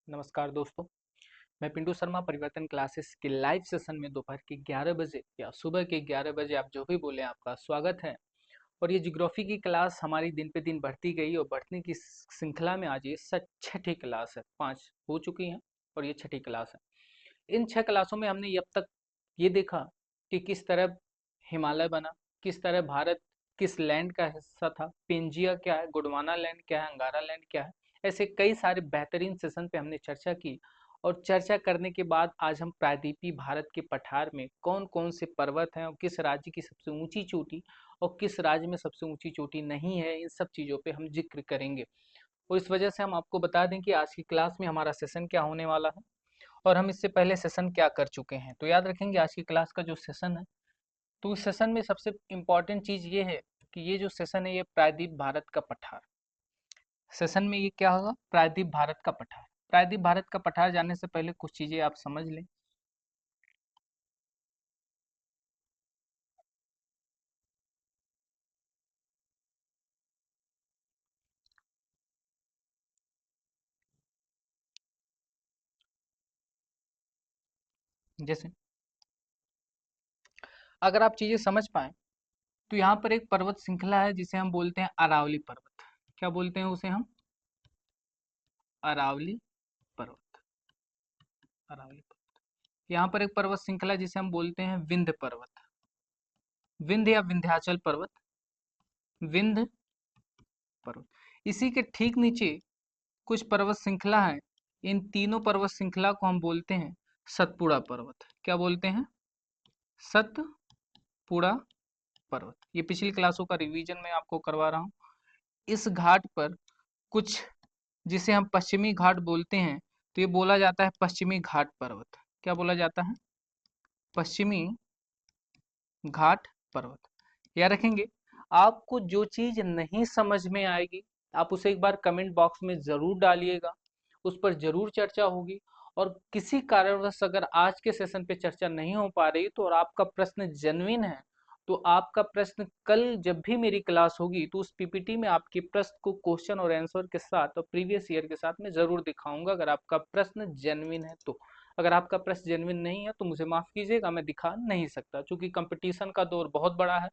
नमस्कार दोस्तों। मैं पिंटू शर्मा परिवर्तन क्लासेस के लाइव सेशन में दोपहर के 11 बजे या सुबह के 11 बजे आप जो भी बोले आपका स्वागत है। और ये ज्योग्राफी की क्लास हमारी दिन पे दिन बढ़ती गई और बढ़ने की श्रृंखला में आज ये छठी क्लास है। 5 हो चुकी हैं और ये छठी क्लास है। इन 6 क्लासों में हमने अब तक ये देखा कि किस तरह हिमालय बना, किस तरह भारत किस लैंड का हिस्सा था, पेंजिया क्या है, गोंडवाना लैंड क्या है, अंगारा लैंड क्या है। ऐसे कई सारे बेहतरीन सेशन पे हमने चर्चा की। और चर्चा करने के बाद आज हम प्रायद्वीपीय भारत के पठार में कौन कौन से पर्वत हैं और किस राज्य की सबसे ऊंची चोटी और किस राज्य में सबसे ऊंची चोटी नहीं है, इन सब चीज़ों पे हम जिक्र करेंगे। और इस वजह से हम आपको बता दें कि आज की क्लास में हमारा सेशन क्या होने वाला है और हम इससे पहले सेशन क्या कर चुके हैं। तो याद रखेंगे आज की क्लास का जो सेशन है, तो इस सेशन में सबसे इम्पॉर्टेंट चीज़ ये है कि ये जो सेशन है ये प्रायद्वीप भारत का पठार सेशन में ये क्या होगा, प्रायद्वीप भारत का पठार। प्रायद्वीप भारत का पठार जानने से पहले कुछ चीजें आप समझ लें। जैसे अगर आप चीजें समझ पाए तो यहाँ पर एक पर्वत श्रृंखला है जिसे हम बोलते हैं अरावली पर्वत। क्या बोलते हैं उसे हम? अरावली पर्वत। अरावली पर्वत। यहाँ पर एक पर्वत श्रृंखला है जिसे हम बोलते हैं विंध्य पर्वत। विंध्य या विंध्याचल पर्वत। विंध्य पर्वत। इसी के ठीक नीचे कुछ पर्वत श्रृंखला है। इन तीनों पर्वत श्रृंखला को हम बोलते हैं सतपुड़ा पर्वत। क्या बोलते हैं? सतपुड़ा पर्वत। ये पिछली क्लासों का रिवीजन मैं आपको करवा रहा हूँ। इस घाट पर कुछ, जिसे हम पश्चिमी घाट बोलते हैं, तो ये बोला जाता है पश्चिमी घाट पर्वत। क्या बोला जाता है? पश्चिमी घाट पर्वत। याद रखेंगे। आपको जो चीज नहीं समझ में आएगी आप उसे एक बार कमेंट बॉक्स में जरूर डालिएगा, उस पर जरूर चर्चा होगी। और किसी कारणवश अगर आज के सेशन पे चर्चा नहीं हो पा रही तो और आपका प्रश्न जेन्युइन है तो आपका प्रश्न कल जब भी मेरी क्लास होगी तो उस पीपीटी में आपके प्रश्न को क्वेश्चन और आंसर के साथ और प्रीवियस ईयर के साथ में जरूर दिखाऊंगा, अगर आपका प्रश्न जेन्युइन है तो। अगर आपका प्रश्न जेन्युइन नहीं है तो मुझे माफ कीजिएगा, मैं दिखा नहीं सकता, क्योंकि कंपटीशन का दौर बहुत बड़ा है।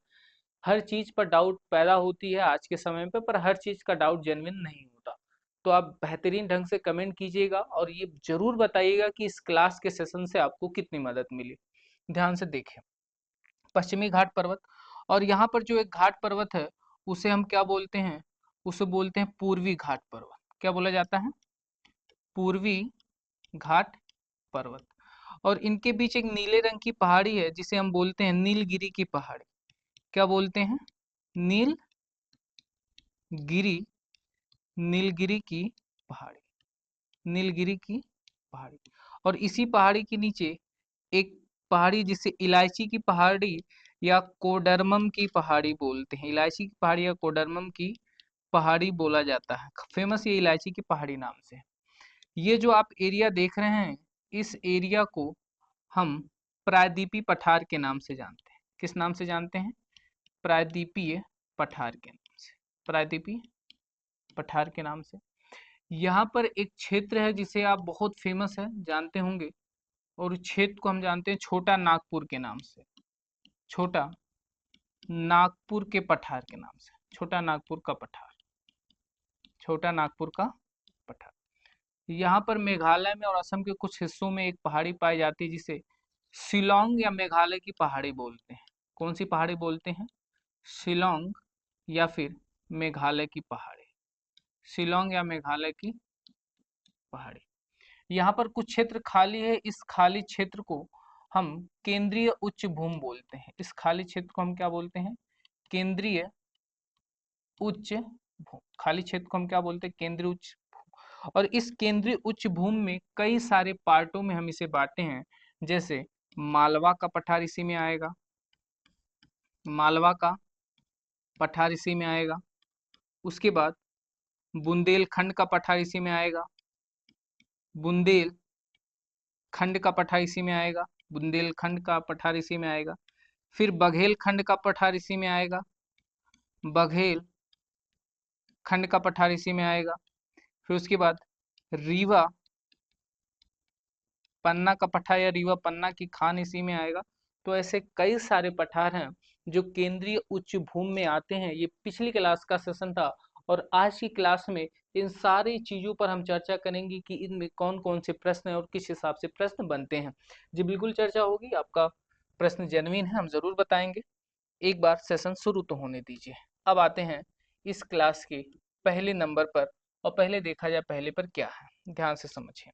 हर चीज पर डाउट पैदा होती है आज के समय पे, पर हर चीज का डाउट जेन्युइन नहीं होता। तो आप बेहतरीन ढंग से कमेंट कीजिएगा और ये जरूर बताइएगा कि इस क्लास के सेशन से आपको कितनी मदद मिली। ध्यान से देखें। पश्चिमी घाट पर्वत। और यहाँ पर जो एक घाट पर्वत है उसे हम क्या बोलते हैं? उसे बोलते हैं पूर्वी घाट पर्वत। क्या बोला जाता है? पूर्वी घाट पर्वत। और इनके बीच एक नीले रंग की पहाड़ी है जिसे हम बोलते हैं नीलगिरी की पहाड़ी। क्या बोलते हैं? नीलगिरी। नीलगिरी की पहाड़ी। नीलगिरी की पहाड़ी। और इसी पहाड़ी के नीचे एक पहाड़ी जिसे इलायची की पहाड़ी या कोडरमम की पहाड़ी बोलते हैं। इलायची की पहाड़ी या कोडरमम की पहाड़ी बोला जाता है। फेमस ये इलायची की पहाड़ी नाम से। ये जो आप एरिया देख रहे हैं, इस एरिया को हम प्रायद्वीपीय पठार के नाम से जानते हैं। किस नाम से जानते हैं? प्रायद्वीपीय पठार के नाम से। प्रायद्वीपीय पठार के नाम से। यहाँ पर एक क्षेत्र है जिसे आप बहुत फेमस है जानते होंगे, और उस क्षेत्र को हम जानते हैं छोटा नागपुर के नाम से। छोटा नागपुर के पठार के नाम से। छोटा नागपुर का पठार। छोटा नागपुर का पठार। यहाँ पर मेघालय में और असम के कुछ हिस्सों में एक पहाड़ी पाई जाती है जिसे शिलोंग या मेघालय की पहाड़ी बोलते हैं। कौन सी पहाड़ी बोलते हैं? शिलोंग या फिर मेघालय की पहाड़ी। शिलोंग या मेघालय की पहाड़ी। यहाँ पर कुछ क्षेत्र खाली है। इस खाली क्षेत्र को हम केंद्रीय उच्च भूमि बोलते हैं। इस खाली क्षेत्र को हम क्या बोलते हैं? केंद्रीय उच्च भूमि। खाली क्षेत्र को हम क्या बोलते हैं? केंद्रीय उच्च। और इस केंद्रीय उच्च भूमि में कई सारे पार्टों में हम इसे बांटे हैं। जैसे मालवा का पठार इसी में आएगा। मालवा का पठार इसी में आएगा। उसके बाद बुंदेलखंड का पठार इसी में आएगा। बुंदेलखंड का पठार इसी में आएगा। बुंदेलखंड का पठार इसी में आएगा। फिर बघेलखंड का पठार इसी में आएगा। बघेलखंड का पठार इसी में आएगा। फिर उसके बाद रीवा पन्ना का पठार या रीवा पन्ना की खान इसी में आएगा। तो ऐसे कई सारे पठार हैं जो केंद्रीय उच्च भूमि में आते हैं। ये पिछली क्लास का सेशन था और आज की क्लास में इन सारी चीजों पर हम चर्चा करेंगे कि इनमें कौन कौन से प्रश्न हैं और किस हिसाब से प्रश्न बनते हैं। जी बिल्कुल चर्चा होगी। आपका प्रश्न जेन्युइन है, हम जरूर बताएंगे। एक बार सेशन शुरू तो होने दीजिए। अब आते हैं इस क्लास के पहले नंबर पर और पहले देखा जाए पहले पर क्या है, ध्यान से समझिए।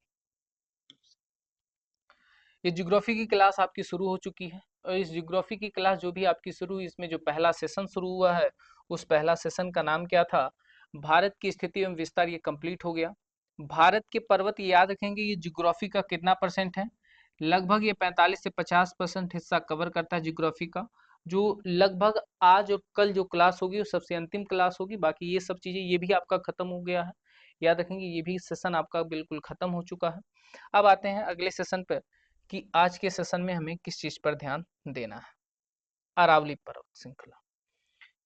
ये ज्योग्राफी की क्लास आपकी शुरू हो चुकी है और इस ज्योग्राफी की क्लास जो भी आपकी शुरू हुई, इसमें जो पहला सेशन शुरू हुआ है उस पहला सेशन का नाम क्या था? भारत की स्थिति एवं विस्तार। ये कंप्लीट हो गया। भारत के पर्वत, ये याद रखेंगे, ये ज्योग्राफी का कितना परसेंट है? लगभग ये 45 से 50% हिस्सा कवर करता है ज्योग्राफी का। जो लगभग आज और कल जो क्लास होगी वो सबसे अंतिम क्लास होगी। बाकी ये सब चीजें ये भी आपका खत्म हो गया है, याद रखेंगे ये भी सेशन आपका बिल्कुल खत्म हो चुका है। अब आते हैं अगले सेशन पर कि आज के सेशन में हमें किस चीज पर ध्यान देना है। अरावली पर्वत श्रृंखला।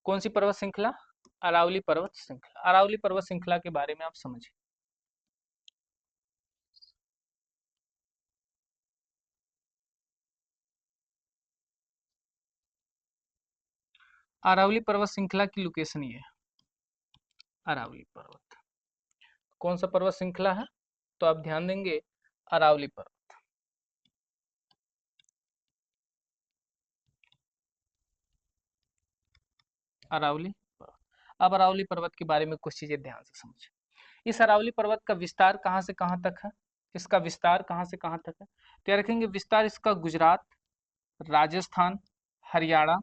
कौन सी पर्वत श्रृंखला? अरावली पर्वत श्रृंखला। अरावली पर्वत श्रृंखला के बारे में आप समझिए। अरावली पर्वत श्रृंखला की लोकेशन ये है, अरावली पर्वत। कौन सा पर्वत श्रृंखला है? तो आप ध्यान देंगे, अरावली पर्वत। अरावली पर्वत। अब अरावली पर्वत के बारे में कुछ चीजें ध्यान से समझिए। इस अरावली पर्वत का विस्तार कहाँ से कहाँ तक है? इसका विस्तार कहाँ से कहाँ तक है? तो याद रखेंगे विस्तार इसका गुजरात, राजस्थान, हरियाणा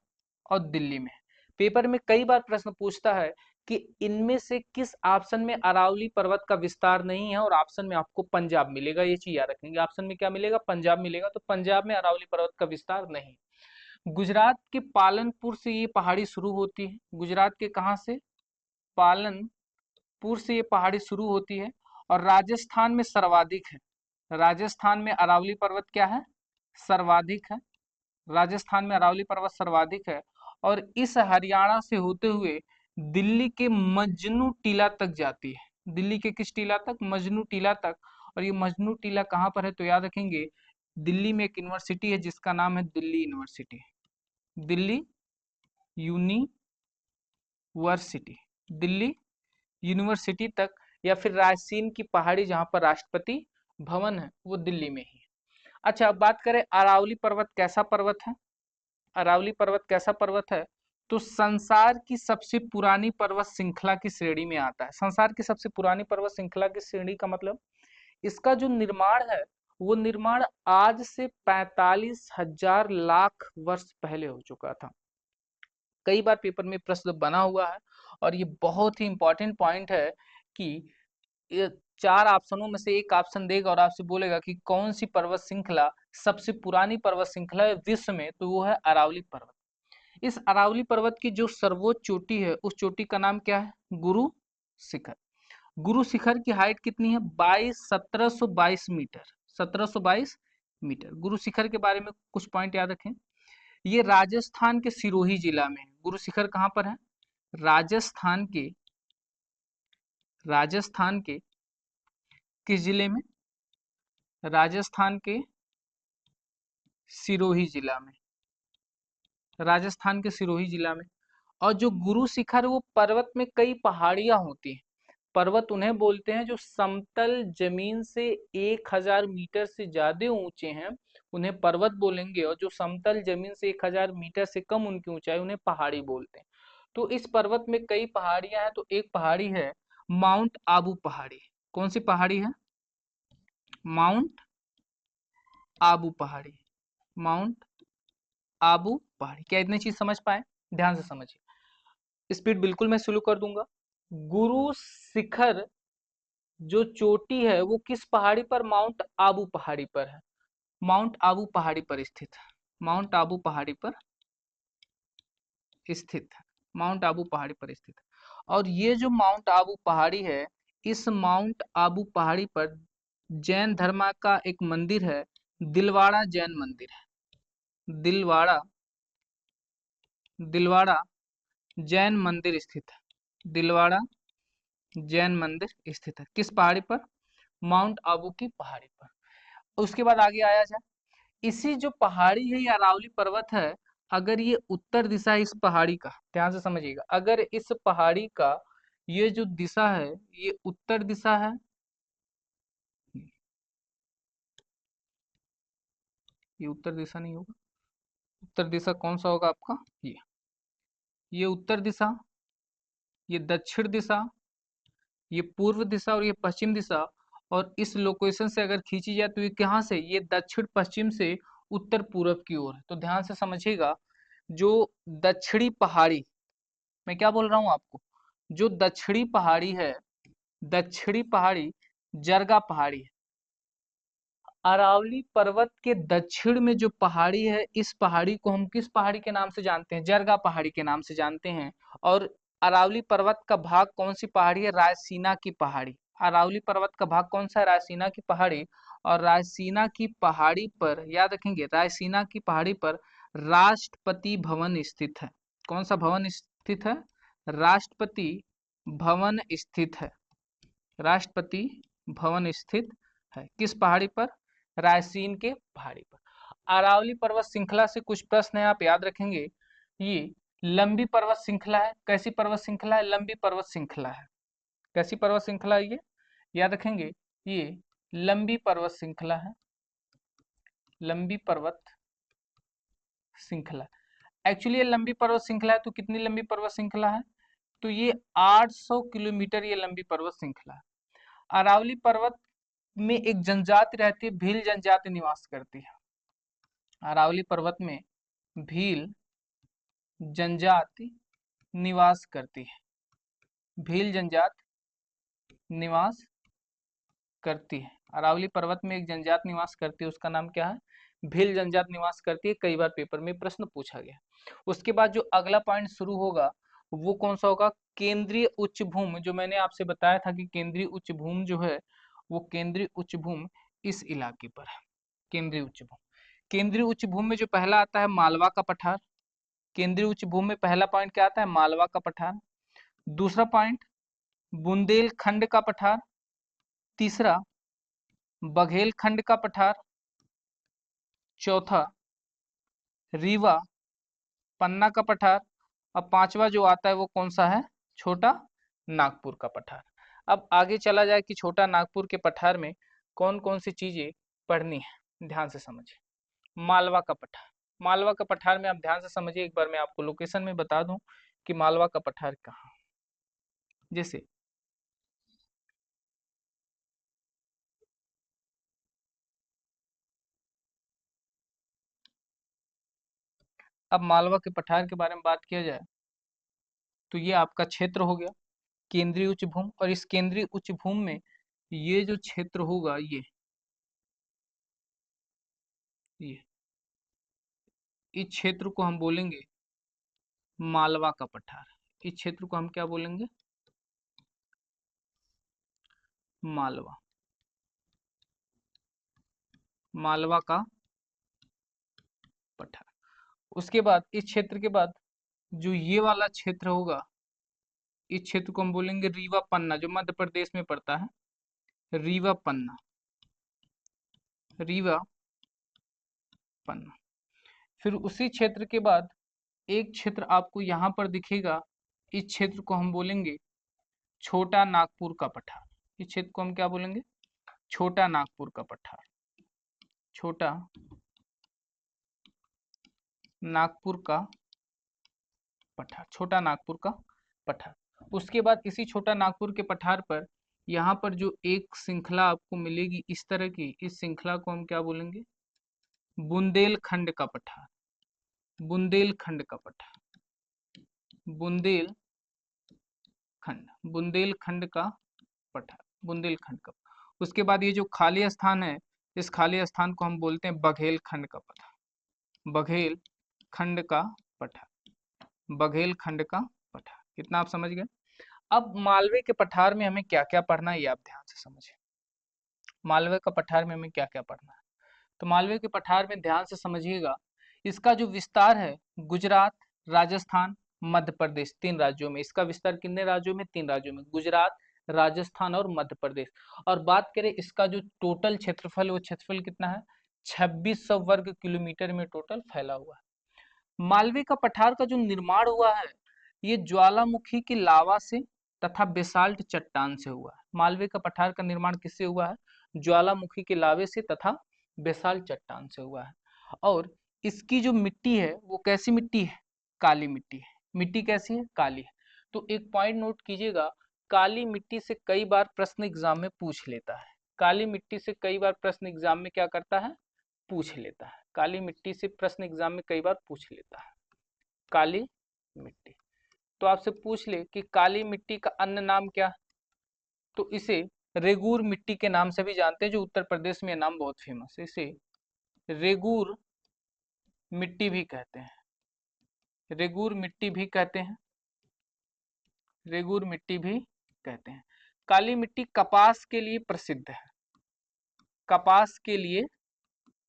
और दिल्ली में। पेपर में कई बार प्रश्न पूछता है कि इनमें से किस ऑप्शन में अरावली पर्वत का विस्तार नहीं है, और ऑप्शन में आपको पंजाब मिलेगा। ये चीज याद रखेंगे, ऑप्शन में क्या मिलेगा? पंजाब मिलेगा। तो पंजाब में अरावली पर्वत का विस्तार नहीं। गुजरात के पालनपुर से ये पहाड़ी शुरू होती है। गुजरात के कहाँ से? पालनपुर से ये पहाड़ी शुरू होती है और राजस्थान में सर्वाधिक है। राजस्थान में अरावली पर्वत क्या है? सर्वाधिक है। राजस्थान में अरावली पर्वत सर्वाधिक है और इस हरियाणा से होते हुए दिल्ली के मजनू टीला तक जाती है। दिल्ली के किस टीला तक? मजनू टीला तक। और ये मजनू टीला कहाँ पर है? तो याद रखेंगे दिल्ली में एक यूनिवर्सिटी है जिसका नाम है Delhi university. Delhi university, Delhi university तक, या फिर रायसीन की पहाड़ी जहां पर राष्ट्रपति भवन है वो दिल्ली में ही है। अच्छा, अब बात करें अरावली पर्वत कैसा पर्वत है। अरावली पर्वत कैसा पर्वत है? तो संसार की सबसे पुरानी पर्वत श्रृंखला की श्रेणी में आता है। संसार की सबसे पुरानी पर्वत श्रृंखला की श्रेणी का मतलब इसका जो निर्माण है वो निर्माण आज से 45,000 लाख वर्ष पहले हो चुका था। कई बार पेपर में प्रश्न बना हुआ है और ये बहुत ही इंपॉर्टेंट पॉइंट है कि ये 4 ऑप्शनों में से एक ऑप्शन देगा और आपसे बोलेगा कि कौन सी पर्वत श्रृंखला सबसे पुरानी पर्वत श्रृंखला है विश्व में, तो वो है अरावली पर्वत। इस अरावली पर्वत की जो सर्वोच्च चोटी है उस चोटी का नाम क्या है? गुरु शिखर। गुरु शिखर की हाइट कितनी है? 1722 मीटर। 1722 मीटर। गुरु शिखर के बारे में कुछ पॉइंट याद रखें। ये राजस्थान के सिरोही जिला में है। गुरु शिखर कहाँ पर है? राजस्थान के किस जिले में? राजस्थान के सिरोही जिला में। राजस्थान के सिरोही जिला में। और जो गुरु शिखर, वो पर्वत में कई पहाड़ियां होती हैं। पर्वत उन्हें बोलते हैं जो समतल जमीन से 1000 मीटर से ज्यादा ऊंचे हैं, उन्हें पर्वत बोलेंगे। और जो समतल जमीन से 1000 मीटर से कम उनकी ऊंचाई, उन्हें पहाड़ी बोलते हैं। तो इस पर्वत में कई पहाड़ियां हैं। तो एक पहाड़ी है माउंट आबू पहाड़ी। कौन सी पहाड़ी है? माउंट आबू पहाड़ी। माउंट आबू पहाड़ी। क्या इतनी चीज समझ पाए? ध्यान से समझिए, स्पीड बिल्कुल मैं शुरू कर दूंगा। गुरु शिखर जो चोटी है वो किस पहाड़ी पर? माउंट आबू पहाड़ी पर है। माउंट आबू पहाड़ी पर स्थित है। माउंट आबू पहाड़ी पर स्थित है। माउंट आबू पहाड़ी पर स्थित है। और ये जो माउंट आबू पहाड़ी है, इस माउंट आबू पहाड़ी पर जैन धर्म का एक मंदिर है, दिलवाड़ा जैन मंदिर है। दिलवाड़ा दिलवाड़ा जैन मंदिर स्थित है। दिलवाड़ा जैन मंदिर स्थित है किस पहाड़ी पर? माउंट आबू की पहाड़ी पर। उसके बाद आगे आया जाए, इसी जो पहाड़ी है, ये अरावली पर्वत है, अगर ये उत्तर दिशा है इस पहाड़ी का, ध्यान से समझिएगा, अगर इस पहाड़ी का ये जो दिशा है ये उत्तर दिशा है, ये उत्तर दिशा नहीं होगा, उत्तर दिशा कौन सा होगा आपका, ये उत्तर दिशा, ये दक्षिण दिशा, ये पूर्व दिशा और ये पश्चिम दिशा, और इस लोकेशन से अगर खींची जाए तो ये कहाँ से, ये दक्षिण पश्चिम से उत्तर पूर्व की ओर है। तो ध्यान से समझिएगा, जो दक्षिणी पहाड़ी, मैं क्या बोल रहा हूँ आपको, जो दक्षिणी पहाड़ी है, दक्षिणी पहाड़ी जरगा पहाड़ी है। अरावली पर्वत के दक्षिण में जो पहाड़ी है, इस पहाड़ी को हम किस पहाड़ी के नाम से जानते हैं, जरगा पहाड़ी के नाम से जानते हैं। और अरावली पर्वत का भाग कौन सी पहाड़ी है, रायसीना की पहाड़ी। अरावली पर्वत का भाग कौन सा है, रायसीना की पहाड़ी। और रायसीना की पहाड़ी पर, याद रखेंगे, रायसीना की पहाड़ी पर राष्ट्रपति भवन स्थित है। कौन सा भवन स्थित है, राष्ट्रपति भवन स्थित है, राष्ट्रपति भवन स्थित है किस पहाड़ी पर, रायसीन के पहाड़ी पर। अरावली पर्वत श्रृंखला से कुछ प्रश्न है, आप याद रखेंगे। ये लंबी पर्वत श्रृंखला है, कैसी पर्वत श्रृंखला है, लंबी पर्वत श्रृंखला है। कैसी पर्वत श्रृंखला है ये, याद रखेंगे, ये लंबी पर्वत श्रृंखला है, लंबी पर्वत श्रृंखला। एक्चुअली ये लंबी पर्वत श्रृंखला है, तो कितनी लंबी पर्वत श्रृंखला है, तो ये 800 किलोमीटर ये लंबी पर्वत श्रृंखला है। अरावली पर्वत में एक जनजाति रहती है, भील जनजाति निवास करती है। अरावली पर्वत में भील जनजाति निवास करती है, भील जनजाति निवास करती है। अरावली पर्वत में एक जनजाति निवास करती है, उसका नाम क्या है, भील जनजाति निवास करती है। कई बार पेपर में प्रश्न पूछा गया। उसके बाद जो अगला पॉइंट शुरू होगा वो कौन सा होगा, केंद्रीय उच्च भूमि। जो मैंने आपसे बताया था कि केंद्रीय उच्च भूमि जो है, वो केंद्रीय उच्च भूमि इस इलाके पर है, केंद्रीय उच्च भूमि। केंद्रीय उच्च भूमि में जो पहला आता है मालवा का पठार। केंद्रीय उच्च भूमि में पहला पॉइंट क्या आता है, मालवा का पठार। दूसरा पॉइंट बुंदेलखंड का पठार। तीसरा बघेलखंड का पठार। चौथा रीवा पन्ना का पठार। अब पांचवा जो आता है वो कौन सा है, छोटा नागपुर का पठार। अब आगे चला जाए कि छोटा नागपुर के पठार में कौन कौन सी चीजें पढ़नी है, ध्यान से समझिए। मालवा का पठार, मालवा का पठार में आप ध्यान से समझिए, एक बार मैं आपको लोकेशन में बता दूं कि मालवा का पठार कहाँ। जैसे अब मालवा के पठार के बारे में बात किया जाए तो ये आपका क्षेत्र हो गया केंद्रीय उच्च भूमि। और इस केंद्रीय उच्च भूमि में ये जो क्षेत्र होगा, ये इस क्षेत्र को हम बोलेंगे मालवा का पठार। इस क्षेत्र को हम क्या बोलेंगे, मालवा, मालवा का पठार। उसके बाद इस क्षेत्र के बाद जो ये वाला क्षेत्र होगा, इस क्षेत्र को हम बोलेंगे रीवा पन्ना, जो मध्य प्रदेश में पड़ता है, रीवा पन्ना, रीवा पन्ना। फिर उसी क्षेत्र के बाद एक क्षेत्र आपको यहाँ पर दिखेगा, इस क्षेत्र को हम बोलेंगे छोटा नागपुर का पठार। इस क्षेत्र को हम क्या बोलेंगे, छोटा नागपुर का पठार, छोटा नागपुर का पठार, छोटा नागपुर का पठार। उसके बाद इसी छोटा नागपुर के पठार पर यहाँ पर जो एक श्रृंखला आपको मिलेगी इस तरह की, इस श्रृंखला को हम क्या बोलेंगे, बुंदेलखंड का पठार, बुंदेलखंड का पठार, बुंदेलखंड, बुंदेलखंड का पठार, बुंदेलखंड का। उसके बाद ये जो खाली स्थान है, इस खाली स्थान को हम बोलते हैं बघेलखंड का पठार, बघेलखंड का पठार, बघेलखंड का पठार। कितना आप समझ गए। अब मालवे के पठार में हमें क्या क्या पढ़ना है ये आप ध्यान से समझिए। मालवे का पठार में हमें क्या क्या पढ़ना है, तो मालवे के पठार में ध्यान से समझिएगा, इसका जो विस्तार है गुजरात, राजस्थान, मध्य प्रदेश, तीन राज्यों में। इसका विस्तार कितने राज्यों में, तीन राज्यों में, गुजरात, राजस्थान और मध्य प्रदेश। और बात करें इसका जो टोटल क्षेत्रफल, वो क्षेत्रफल कितना है, 2600 वर्ग किलोमीटर में टोटल फैला हुआ है। मालवे का पठार का जो निर्माण हुआ है, ये ज्वालामुखी की लावा से तथा बेसाल्ट चट्टान से हुआ है। मालवे का पठार का निर्माण किससे हुआ है, ज्वालामुखी के लावे से तथा बेसाल्ट चट्टान से हुआ है। और इसकी जो मिट्टी है वो कैसी मिट्टी है, काली मिट्टी है। मिट्टी कैसी है, काली है। तो एक पॉइंट नोट कीजिएगा, काली मिट्टी से कई बार प्रश्न एग्जाम में पूछ लेता है। काली मिट्टी से कई बार प्रश्न एग्जाम में क्या करता है, पूछ लेता है। काली मिट्टी से प्रश्न एग्जाम में कई बार पूछ लेता है, काली मिट्टी। तो आपसे पूछ ले कि काली मिट्टी का अन्य नाम क्या, तो इसे रेगूर मिट्टी के नाम से भी जानते हैं, जो उत्तर प्रदेश में नाम बहुत फेमस है। इसे रेगूर मिट्टी भी कहते हैं, रेगूर मिट्टी भी कहते हैं, रेगूर मिट्टी भी कहते हैं। काली मिट्टी कपास के लिए प्रसिद्ध है, कपास के लिए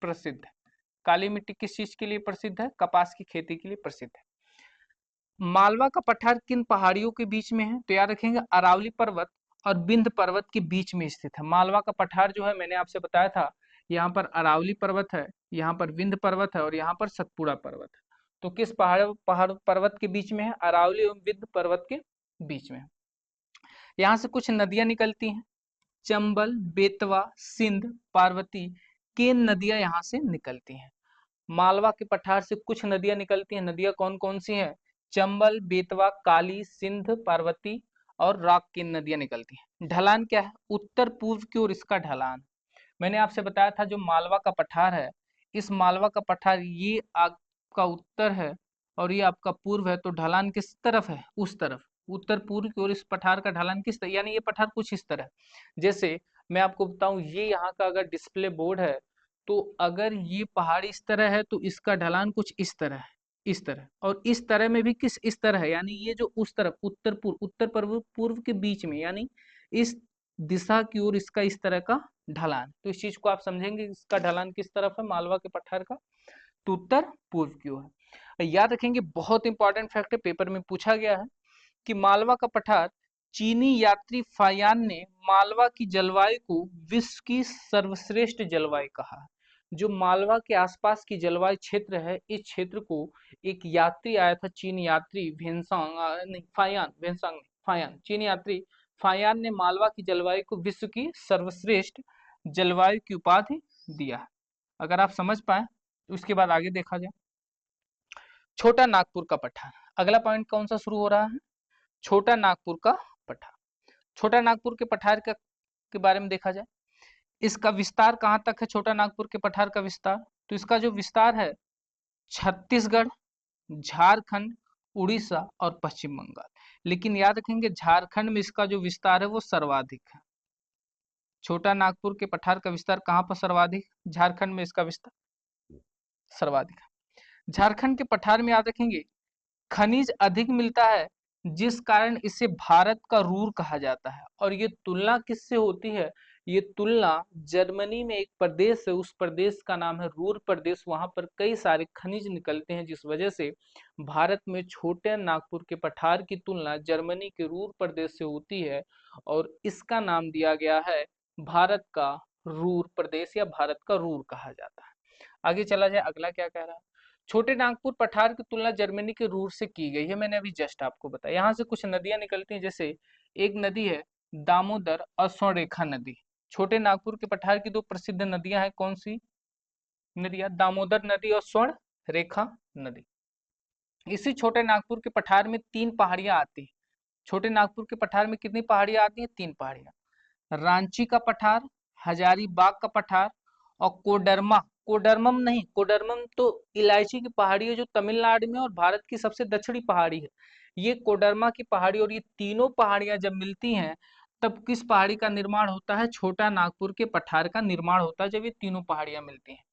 प्रसिद्ध है। काली मिट्टी किस चीज के लिए प्रसिद्ध है, कपास की खेती के लिए प्रसिद्ध है। मालवा का पठार किन पहाड़ियों के बीच में है, तो याद रखेंगे अरावली पर्वत और विंध्य पर्वत के बीच में स्थित है। मालवा का पठार जो है, मैंने आपसे बताया था, यहाँ पर अरावली पर्वत है, यहाँ पर विंध्य पर्वत है और यहाँ पर सतपुड़ा पर्वत है। तो किस पहाड़ पहाड़ पर्वत के बीच में है, अरावली एवं विंध्य पर्वत के बीच में है। यहाँ से कुछ नदियां निकलती हैं, चंबल, बेतवा, सिंध, पार्वती, केन नदियां यहाँ से निकलती हैं। मालवा के पठार से कुछ नदियां निकलती हैं। नदियां कौन कौन सी हैं, चंबल, बेतवा, काली, सिंध, पार्वती और राक की नदियां निकलती हैं। ढलान क्या है, उत्तर पूर्व की ओर इसका ढलान। मैंने आपसे बताया था जो मालवा का पठार है, इस मालवा का पठार ये आपका उत्तर है और ये आपका पूर्व है। तो ढलान किस तरफ है, उस तरफ, उत्तर पूर्व की ओर इस पठार का ढलान किस तरह, यानी ये पठार कुछ इस तरह। जैसे मैं आपको बताऊं, ये यहाँ का अगर डिस्प्ले बोर्ड है, तो अगर ये पहाड़ इस तरह है तो इसका ढलान कुछ इस तरह है, इस तरह। और इस तरह में भी किस इस तरह है, यानी ये जो उस तरफ उत्तर पूर्व, उत्तर पूर्व पूर्व के बीच में, यानी इस दिशा की ओर इसका इस तरह का ढलान। तो इस चीज को आप समझेंगे, इसका ढलान किस तरफ है मालवा के पठार का, तो उत्तर पूर्व की ओर है। याद रखेंगे, बहुत इंपॉर्टेंट फैक्ट है, पेपर में पूछा गया है कि मालवा का पठार, चीनी यात्री फायान ने मालवा की जलवायु को विश्व की सर्वश्रेष्ठ जलवायु कहा। जो मालवा के आसपास की जलवायु क्षेत्र है, इस क्षेत्र को एक यात्री आया था, चीनी यात्री भेनसांग नहीं फायान, भेनसांग नहीं फायान, चीनी यात्री फायान ने मालवा की जलवायु को विश्व की सर्वश्रेष्ठ जलवायु की उपाधि दिया है। अगर आप समझ पाए तो उसके बाद आगे देखा जाए। छोटा नागपुर का पठार, अगला पॉइंट कौन सा शुरू हो रहा है, छोटा नागपुर का पठार। छोटा नागपुर के पठार का के बारे में देखा जाए, इसका विस्तार कहां तक है, छोटा नागपुर के पठार का विस्तार, तो इसका जो विस्तार है छत्तीसगढ़, झारखंड, उड़ीसा और पश्चिम बंगाल। लेकिन याद रखेंगे झारखंड में इसका जो विस्तार है वो सर्वाधिक है। छोटा नागपुर के पठार का विस्तार कहां पर सर्वाधिक, झारखंड में इसका विस्तार सर्वाधिक है। झारखंड के पठार में याद रखेंगे खनिज अधिक मिलता है, जिस कारण इसे भारत का रूर कहा जाता है। और ये तुलना किससे होती है, ये तुलना जर्मनी में एक प्रदेश है, उस प्रदेश का नाम है रूर प्रदेश। वहां पर कई सारे खनिज निकलते हैं, जिस वजह से भारत में छोटे नागपुर के पठार की तुलना जर्मनी के रूर प्रदेश से होती है और इसका नाम दिया गया है भारत का रूर प्रदेश या भारत का रूर कहा जाता है। आगे चला जाए, अगला क्या कह रहा है, छोटे नागपुर पठार की तुलना जर्मनी के रूर से की गई है। मैंने अभी जस्ट आपको बताया। यहाँ से कुछ नदियां निकलती हैं, जैसे एक नदी है दामोदर और स्वर्णरेखा नदी। छोटे नागपुर के पठार की दो प्रसिद्ध नदियां हैं, कौन सी नदियां, दामोदर नदी और स्वर्ण रेखा नदी। इसी छोटे नागपुर के पठार में तीन पहाड़ियां आती हैं। छोटे नागपुर के पठार में कितनी पहाड़ियां आती हैं, तीन पहाड़ियां, रांची का पठार, हजारीबाग का पठार और कोडरमा। कोडरमम नहीं, कोडरमम तो इलायची की पहाड़ी है जो तमिलनाडु में और भारत की सबसे दक्षिणी पहाड़ी है। ये कोडरमा की पहाड़ी, और ये तीनों पहाड़ियां जब मिलती हैं तब किस पहाड़ी का निर्माण होता है, छोटा नागपुर के पठार का निर्माण होता है, जब ये तीनों पहाड़ियां मिलती हैं।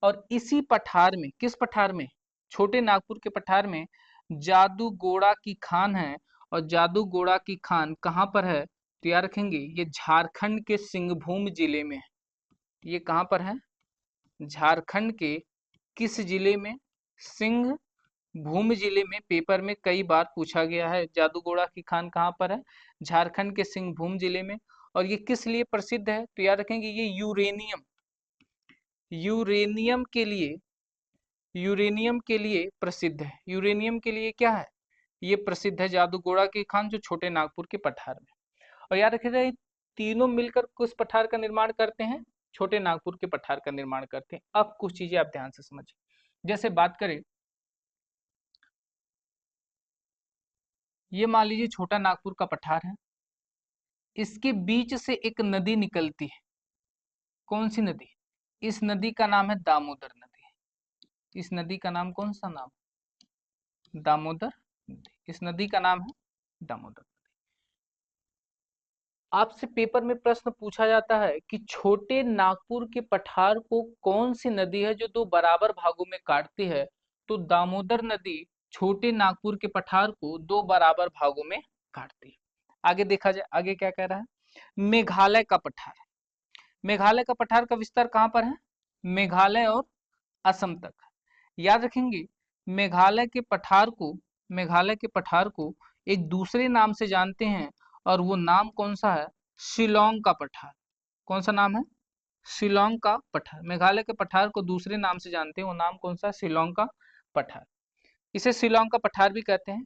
और इसी पठार में, किस पठार में, छोटे नागपुर के पठार में जादूगोड़ा की खान है। और जादूगोड़ा की खान कहाँ पर है, तो याद रखेंगे ये झारखंड के सिंहभूम जिले में है। ये कहाँ पर है, झारखंड के किस जिले में, सिंहभूम भूमि जिले में पेपर में कई बार पूछा गया है। जादूगोड़ा की खान कहाँ पर है? झारखंड के सिंहभूम जिले में। और ये किस लिए प्रसिद्ध है? तो याद रखेंगे ये यूरेनियम के लिए प्रसिद्ध है। यूरेनियम के लिए क्या है? ये प्रसिद्ध है जादूगोड़ा की खान, जो छोटे नागपुर के पठार में। और याद रखिएगा ये तीनों मिलकर किस पठार का निर्माण करते हैं? छोटे नागपुर के पठार का निर्माण करते हैं। अब कुछ चीजें आप ध्यान से समझिए। जैसे बात करें, ये मान लीजिए छोटा नागपुर का पठार है, इसके बीच से एक नदी निकलती है। कौन सी नदी? इस नदी का नाम है दामोदर नदी। इस नदी का नाम कौन सा नाम? दामोदर नदी। इस नदी का नाम है दामोदर। आपसे पेपर में प्रश्न पूछा जाता है कि छोटे नागपुर के पठार को कौन सी नदी है जो दो बराबर भागों में काटती है? तो दामोदर नदी छोटे नागपुर के पठार को दो बराबर भागों में काटती है। आगे देखा जाए, आगे क्या कह रहा है? मेघालय का पठार। मेघालय का पठार का विस्तार कहाँ पर है? मेघालय और असम तक। याद रखेंगे, मेघालय के पठार को मेघालय के पठार को एक दूसरे नाम से जानते हैं, और वो नाम कौन सा है? शिलोंग का पठार। कौन सा नाम है? शिलोंग का पठार। मेघालय के पठार को दूसरे नाम से जानते हैं, वो नाम कौन सा है? शिलोंग का पठार। इसे शिलोंग का पठार भी कहते हैं।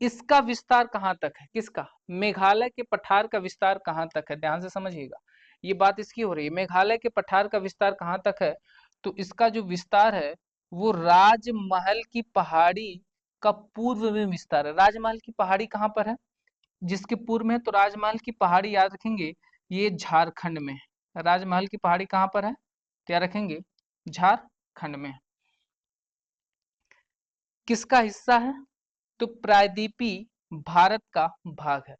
इसका विस्तार कहाँ तक है? किसका? मेघालय के पठार का विस्तार कहाँ तक है? ध्यान से समझिएगा, ये बात इसकी हो रही है। मेघालय के पठार का विस्तार कहाँ तक है? तो इसका जो विस्तार है वो राजमहल की पहाड़ी का पूर्व में विस्तार है। राजमहल की पहाड़ी कहाँ पर है? जिसके पूर्व में है, तो राजमहल की पहाड़ी याद रखेंगे ये झारखंड में है। राजमहल की पहाड़ी कहाँ पर है? क्या रखेंगे? झारखंड में। किसका हिस्सा है? तो प्रायद्वीपी भारत का भाग है।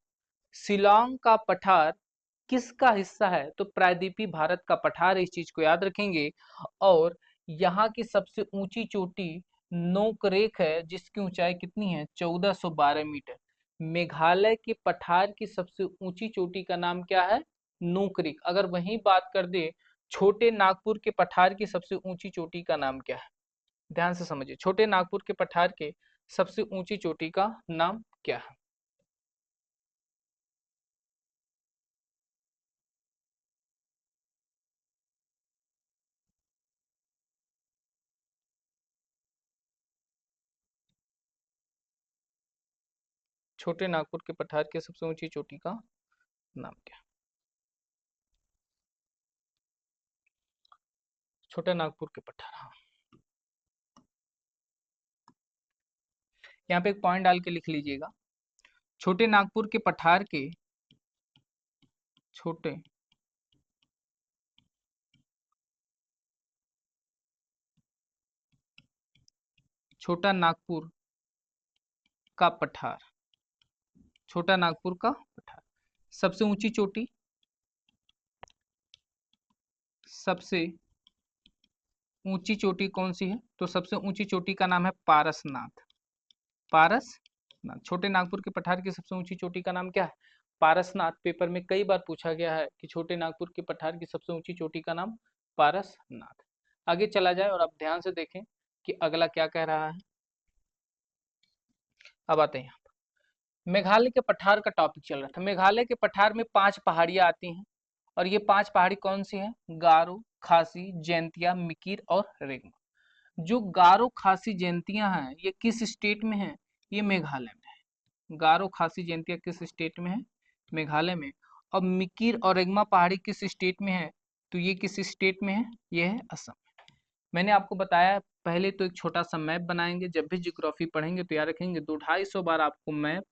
शिलोंग का पठार किसका हिस्सा है? तो प्रायद्वीपी भारत का पठार है, इस चीज को याद रखेंगे। और यहाँ की सबसे ऊंची चोटी नोकरेक है, जिसकी ऊंचाई कितनी है? 1412 मीटर। मेघालय के पठार की सबसे ऊंची चोटी का नाम क्या है? नोकरेक। अगर वही बात कर दे छोटे नागपुर के पठार की सबसे ऊंची चोटी का नाम क्या है? ध्यान से समझिए, छोटे नागपुर के पठार के सबसे ऊंची चोटी का नाम क्या है? छोटे नागपुर के पठार की सबसे ऊंची चोटी का नाम क्या है? छोटे नागपुर के पठार। हाँ, यहाँ पे एक पॉइंट डाल के लिख लीजिएगा। छोटे नागपुर के पठार के छोटे छोटा नागपुर का पठार, छोटा नागपुर का पठार सबसे ऊंची चोटी, सबसे ऊंची चोटी कौन सी है? तो सबसे ऊंची चोटी का नाम है पारसनाथ। पारसनाथ। छोटे नागपुर के पठार की सबसे ऊंची चोटी का नाम क्या है? पारसनाथ। पेपर में कई बार पूछा गया है कि छोटे नागपुर के पठार की सबसे ऊंची चोटी का नाम पारसनाथ। आगे चला जाए और आप ध्यान से देखें कि अगला क्या कह रहा है। अब आते हैं यहाँ पर। मेघालय के पठार का टॉपिक चल रहा था। मेघालय के पठार में 5 पहाड़ियां आती हैं, और ये 5 पहाड़ी कौन सी हैं? गारो, खासी, जैंतिया, मिकिर और रेंगमा। जो गारो, खासी, जैंतिया हैं, ये किस स्टेट में है? ये मेघालय में है। गारो, खासी, जैंतिया किस स्टेट में है? मेघालय में। और मिकिर और रेंगमा पहाड़ी किस स्टेट में है? तो ये किस स्टेट में है? ये है असम। मैंने आपको बताया पहले तो एक छोटा सा मैप बनाएंगे। जब भी ज्योग्राफी पढ़ेंगे तो याद रखेंगे 200-250 बार आपको मैप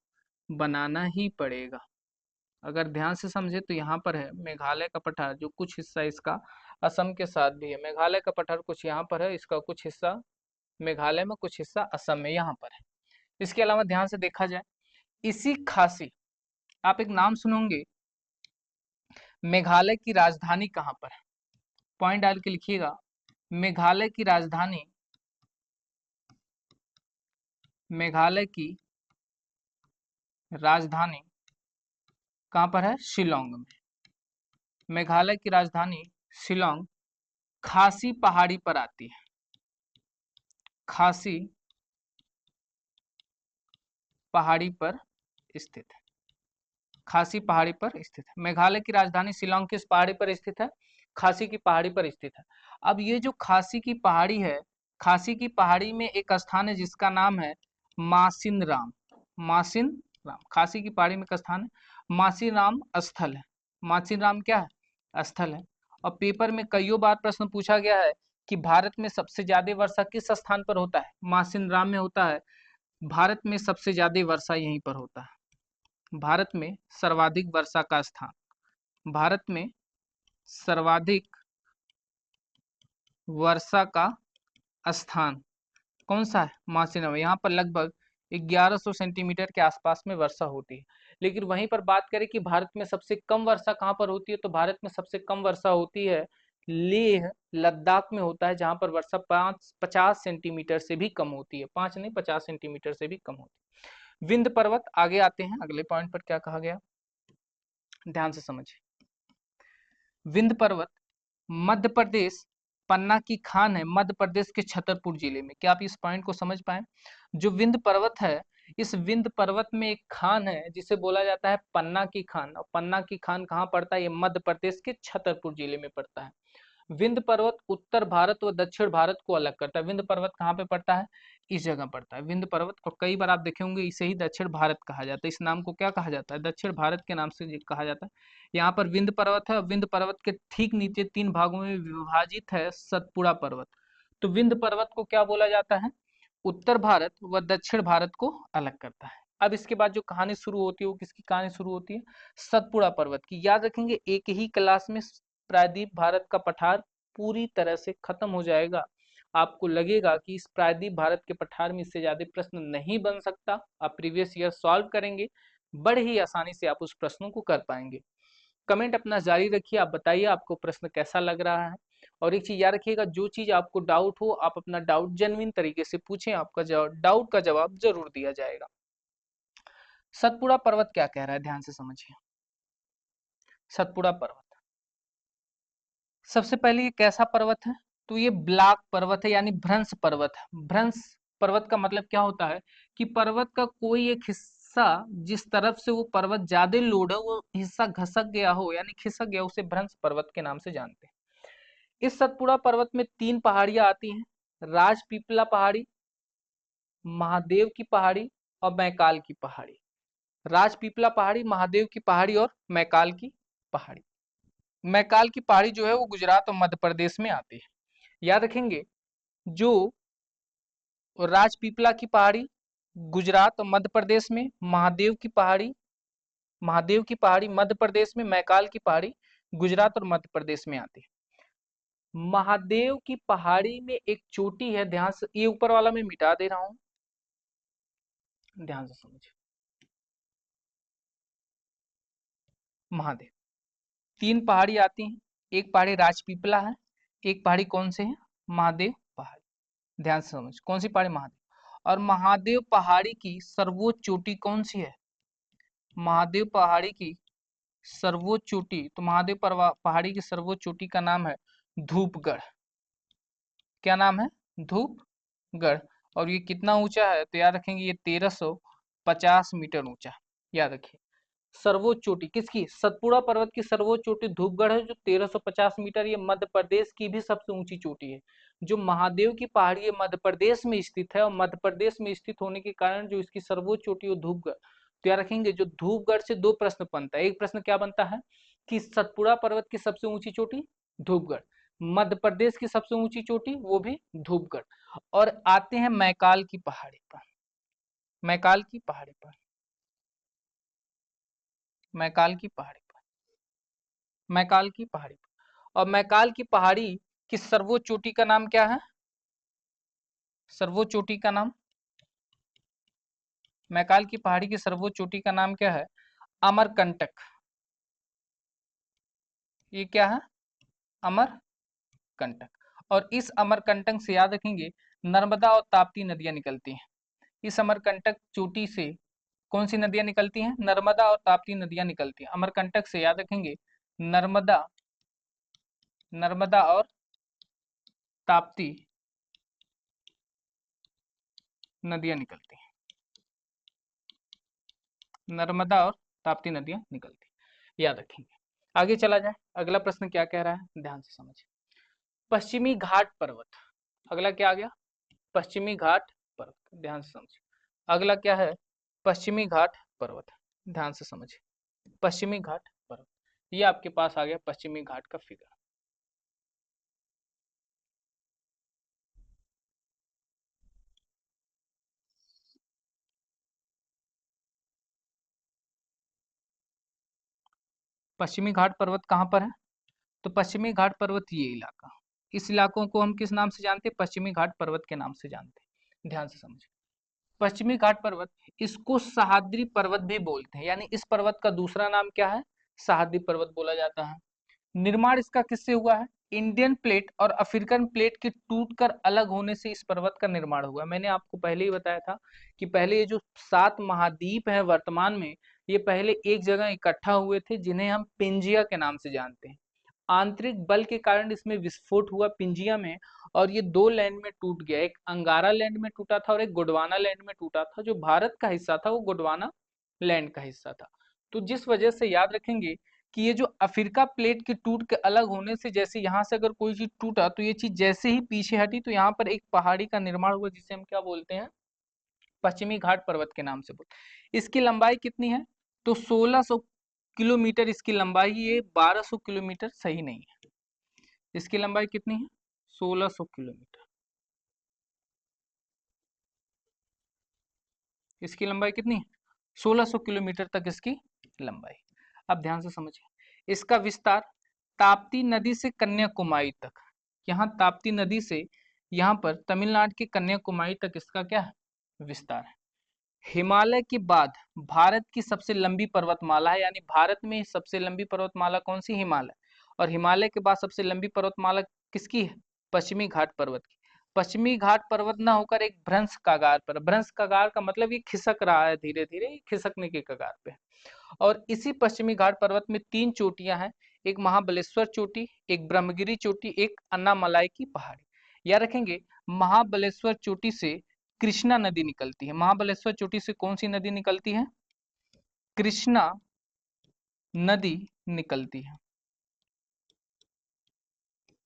बनाना ही पड़ेगा। अगर ध्यान से समझे तो यहाँ पर है मेघालय का पठार, जो कुछ हिस्सा इसका असम के साथ भी है। मेघालय का पठार कुछ यहाँ पर है, इसका कुछ हिस्सा मेघालय में, कुछ हिस्सा असम में यहाँ पर है। इसके अलावा ध्यान से देखा जाए, इसी खासी, आप एक नाम सुनोगे, मेघालय की राजधानी कहाँ पर है? पॉइंट डाल के लिखिएगा। मेघालय की राजधानी, मेघालय की राजधानी कहाँ पर है? शिलोंग में। मेघालय की राजधानी शिलोंग खासी पहाड़ी पर आती है। खासी पहाड़ी पर स्थित है। खासी पहाड़ी पर स्थित है। मेघालय की राजधानी शिलोंग किस पहाड़ी पर स्थित है? खासी की पहाड़ी पर स्थित है। अब ये जो खासी की पहाड़ी है, खासी की पहाड़ी में एक स्थान है जिसका नाम है मासिन राम। मासिन राम, खासी की पहाड़ी में एक स्थान है मासिन राम स्थल है। मासिन राम क्या है? स्थल है। और पेपर में कईयों बार प्रश्न पूछा गया है कि भारत में सबसे ज्यादा वर्षा किस स्थान पर होता है? मासिन राम में होता है। भारत में सबसे ज्यादा वर्षा यहीं पर होता है। भारत में सर्वाधिक वर्षा का स्थान, भारत में सर्वाधिक वर्षा का स्थान कौन सा है? मासिनराम। यहाँ पर लगभग 1100 सेंटीमीटर के आसपास में वर्षा होती है। लेकिन वहीं पर बात करें कि भारत में सबसे कम वर्षा कहाँ पर होती है, तो भारत में सबसे कम वर्षा होती है लेह लद्दाख में होता है, जहाँ पर वर्षा 50 सेंटीमीटर से भी कम होती है। 5 नहीं, 50 सेंटीमीटर से भी कम होती है। विंध्य पर्वत, आगे आते हैं अगले पॉइंट पर क्या कहा गया, ध्यान से समझिए। विंध्य पर्वत मध्य प्रदेश, पन्ना की खान है मध्य प्रदेश के छतरपुर जिले में। क्या आप इस पॉइंट को समझ पाए? जो विंध्य पर्वत है, इस विंध्य पर्वत में एक खान है जिसे बोला जाता है पन्ना की खान। और पन्ना की खान कहाँ पड़ता है? ये मध्य प्रदेश के छतरपुर जिले में पड़ता है। विंध्य पर्वत उत्तर भारत व दक्षिण भारत को अलग करता है। विंध्य पर्वत कहाँ पे पड़ता है? इस जगह पड़ता है विंध्य पर्वत। और कई बार आप देखे होंगे इसे ही दक्षिण भारत कहा जाता है। इस नाम को क्या कहा जाता है? दक्षिण भारत के नाम से कहा जाता है। यहाँ पर विंध्य पर्वत है। विंध्य पर्वत के ठीक नीचे 3 भागों में विभाजित है सतपुड़ा पर्वत। तो विंध्य पर्वत को क्या बोला जाता है? उत्तर भारत व दक्षिण भारत को अलग करता है। अब इसके बाद जो कहानी शुरू होती है वो किसकी कहानी शुरू होती है? सतपुड़ा पर्वत की। याद रखेंगे, एक ही क्लास में प्रायद्वीप भारत का पठार पूरी तरह से खत्म हो जाएगा। आपको लगेगा कि इस प्रायद्वीप भारत के पठार में इससे ज्यादा प्रश्न नहीं बन सकता। आप प्रीवियस ईयर सॉल्व करेंगे, बड़े ही आसानी से आप उस प्रश्नों को कर पाएंगे। कमेंट अपना जारी रखिए, आप बताइए आपको प्रश्न कैसा लग रहा है। और एक चीज याद रखिएगा, जो चीज आपको डाउट हो आप अपना डाउट जेन्युइन तरीके से पूछें, आपका डाउट का जवाब जरूर दिया जाएगा। सतपुड़ा पर्वत क्या कह रहा है, ध्यान से समझिए। सतपुड़ा पर्वत सबसे पहले ये कैसा पर्वत है? तो ये ब्लॉक पर्वत है, यानी भ्रंश पर्वत है। भ्रंश पर्वत का मतलब क्या होता है कि पर्वत का कोई एक हिस्सा जिस तरफ से वो पर्वत ज्यादा लोड है वो हिस्सा घसक गया हो, यानी खिसक गया, उसे भ्रंश पर्वत के नाम से जानते हैं। इस सतपुड़ा पर्वत में 3 पहाड़ियां आती हैं, राजपीपला पहाड़ी, महादेव की पहाड़ी और मैकाल की पहाड़ी। राजपीपला पहाड़ी, महादेव की पहाड़ी और मैकाल की पहाड़ी। मैकाल की पहाड़ी जो है वो गुजरात और मध्य प्रदेश में आती है। याद रखेंगे, जो राजपीपला की पहाड़ी गुजरात और मध्य प्रदेश में, महादेव की पहाड़ी मध्य प्रदेश में, मैकाल की पहाड़ी गुजरात और मध्य प्रदेश में आती है। महादेव की पहाड़ी में एक चोटी है, ध्यान से, ये ऊपर वाला मैं मिटा दे रहा हूं, ध्यान से समझिए। महादेव 3 पहाड़ी आती हैं, एक पहाड़ी राजपीपला है, एक पहाड़ी कौन से है? महादेव पहाड़ी। ध्यान से समझ, कौन सी पहाड़ी? महादेव। और महादेव पहाड़ी की सर्वोच्च चोटी कौन सी है? महादेव पहाड़ी की सर्वोच्च चोटी, तो महादेव पहाड़ी की सर्वोच्च चोटी का नाम है धूपगढ़। क्या नाम है? धूपगढ़। और ये कितना ऊंचा है? तो याद रखेंगे ये 1350 मीटर ऊंचा। याद रखिए, सर्वोच्च चोटी किसकी? सतपुड़ा पर्वत की सर्वोच्च चोटी धूपगढ़ है जो 1350 मीटर, ये मध्य प्रदेश की भी सबसे ऊंची चोटी है। जो महादेव की पहाड़ी है मध्य प्रदेश में स्थित है, और मध्य प्रदेश में स्थित होने के कारण जो इसकी सर्वोच्च चोटी है धूपगढ़। तो याद रखेंगे, जो धूपगढ़ से 2 प्रश्न बनता है। एक प्रश्न क्या बनता है कि सतपुड़ा पर्वत की सबसे ऊंची चोटी धूपगढ़, मध्य प्रदेश की सबसे ऊंची चोटी वो भी धूपगढ़। और आते हैं मैकाल की पहाड़ी पर। मैकाल की पहाड़ी पर, मैकाल की पहाड़ी पर, मैकाल की पहाड़ी पर। और मैकाल की पहाड़ी की सर्वोच्च चोटी का नाम क्या है? सर्वोच्च चोटी का नाम, मैकाल की पहाड़ी की सर्वोच्च चोटी का नाम क्या है? अमरकंटक। ये क्या है? अमरकंटक। और इस अमरकंटक से याद रखेंगे नर्मदा और ताप्ती नदियां निकलती हैं। इस अमरकंटक चोटी से कौन सी नदियां निकलती हैं? नर्मदा और ताप्ती नदियां निकलती हैं। अमरकंटक से याद रखेंगे नर्मदा, नर्मदा और ताप्ती नदियां निकलती हैं। नर्मदा और ताप्ती नदियां निकलती हैं, याद रखेंगे। आगे चला जाए, अगला प्रश्न क्या कह रहा है, ध्यान से समझिए। पश्चिमी घाट पर्वत, अगला क्या आ गया, पश्चिमी घाट पर्वत, ध्यान से समझिए। अगला क्या है, पश्चिमी घाट पर्वत, ध्यान से समझिए। पश्चिमी घाट पर्वत, ये आपके पास आ गया पश्चिमी घाट का फिगर। पश्चिमी घाट पर्वत कहाँ पर है, तो पश्चिमी घाट पर्वत ये इलाका, इस इलाकों को हम किस नाम से जानते हैं, पश्चिमी घाट पर्वत के नाम से जानते हैं, ध्यान से समझिए। पश्चिमी घाट पर्वत, इसको सह्याद्री पर्वत भी बोलते हैं, यानी इस पर्वत का दूसरा नाम क्या है, सह्याद्री पर्वत बोला जाता है। निर्माण इसका किससे हुआ है, इंडियन प्लेट और अफ्रीकन प्लेट के टूटकर अलग होने से इस पर्वत का निर्माण हुआ। मैंने आपको पहले ही बताया था कि पहले ये जो 7 महाद्वीप है वर्तमान में, ये पहले एक जगह इकट्ठा हुए थे, जिन्हें हम पिंजिया के नाम से जानते हैं। आंतरिक बल के कारण इसमें विस्फोट हुआ पिंजिया में, और ये 2 लैंड में टूट गया, एक अंगारा लैंड में टूटा था और एक गोंडवाना लैंड में टूटा था। जो भारत का हिस्सा था वो गोंडवाना लैंड का हिस्सा था। तो जिस वजह से याद रखेंगे कि ये जो अफ्रीका प्लेट के टूट के अलग होने से, जैसे यहाँ से अगर कोई चीज टूटा तो ये चीज जैसे ही पीछे हटी तो यहाँ पर एक पहाड़ी का निर्माण हुआ, जिसे हम क्या बोलते हैं, पश्चिमी घाट पर्वत के नाम से बोलते। इसकी लंबाई कितनी है, तो 1600 किलोमीटर इसकी लंबाई, ये 1200 किलोमीटर सही नहीं है। इसकी लंबाई कितनी है, 1600 किलोमीटर। इसकी लंबाई कितनी है, 1600 किलोमीटर तक इसकी लंबाई। अब ध्यान से समझिए, इसका विस्तार ताप्ती नदी से कन्याकुमारी तक, यहाँ ताप्ती नदी से यहाँ पर तमिलनाडु के कन्याकुमारी तक इसका क्या है, विस्तार है। हिमालय के बाद भारत की सबसे लंबी पर्वतमाला है, यानी भारत में सबसे लंबी पर्वतमाला कौन सी, हिमालय। और हिमालय के बाद सबसे लंबी पर्वतमाला किसकी है, पश्चिमी घाट पर्वत की। पश्चिमी घाट पर्वत ना होकर एक भ्रंश कगार पर, भ्रंश कगार का मतलब ये खिसक रहा है, धीरे धीरे खिसकने के कगार पे। और इसी पश्चिमी घाट पर्वत में 3 चोटियां हैं, एक महाबलेश्वर चोटी, एक ब्रह्मगिरी चोटी, एक अन्नामलाई की पहाड़ी। याद रखेंगे, महाबलेश्वर चोटी से कृष्णा नदी निकलती है। महाबलेश्वर चोटी से कौन सी नदी निकलती है, कृष्णा नदी निकलती है।